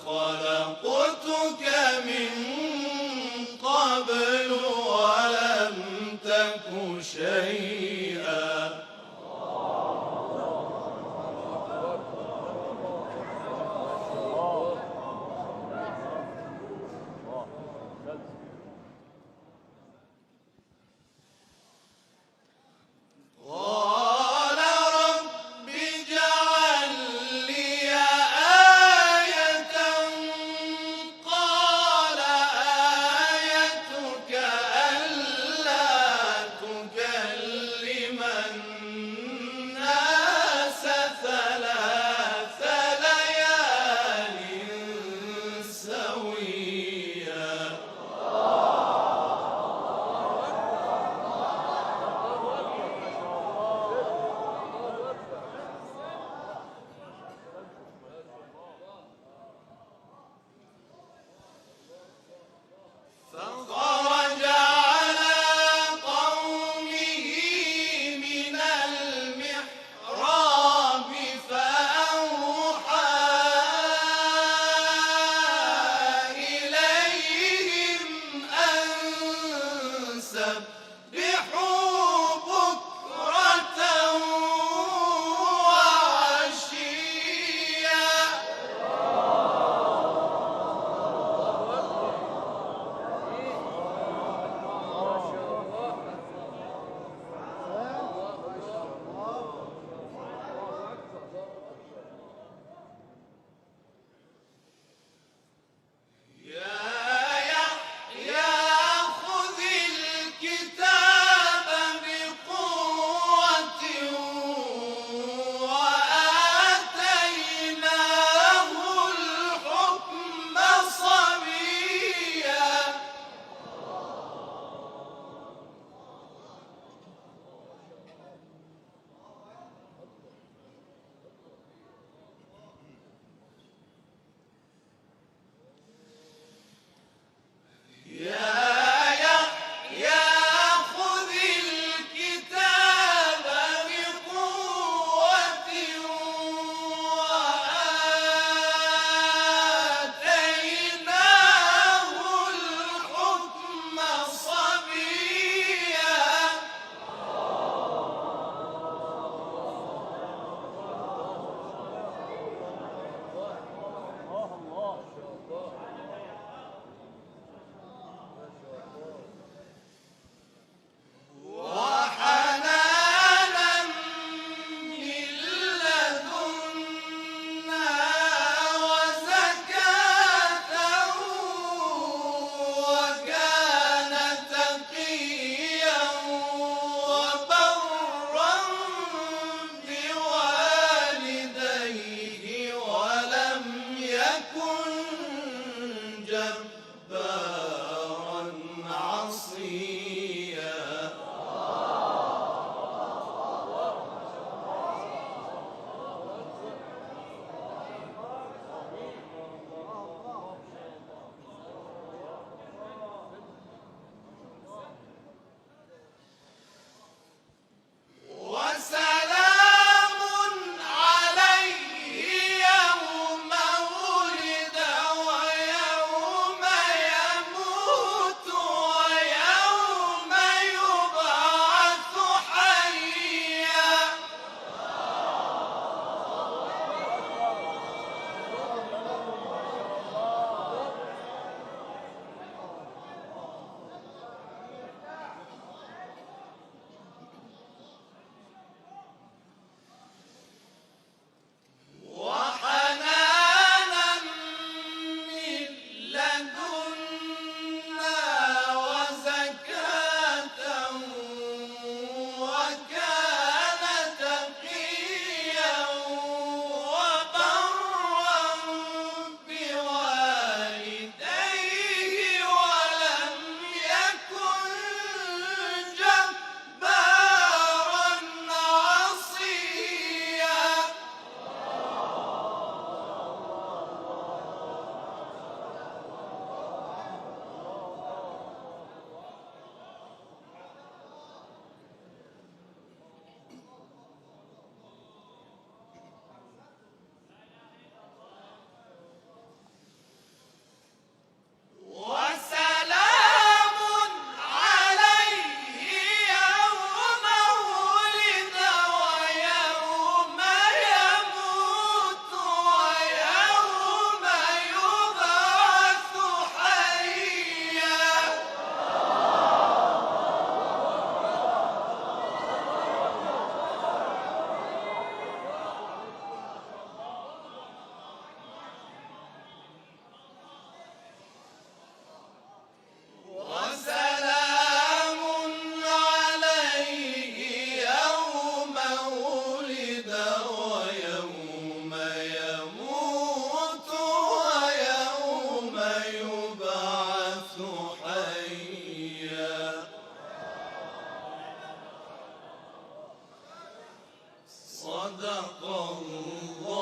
خلقتك من قبل ولم تك شيئا. قال رب اجعل لي آية، قال آيتك ألا تكلم الناس ثلاث ليال سويا. فخرج على قومه من المحراب فأوحى إليهم أن سبحوا بكرة وعشيا. يا يحيى خذ الكتاب بقوة وآتيناه الحكم صبيا. يا يحيى خذ الكتاب بقوة وآتيناه الحكم صبيا. وحنانا من لدنا وزكاة وكان تقيا وبرا بوالديه ولم يكن جبارا عصيا. وسلام عليه يوم ولد صدق الله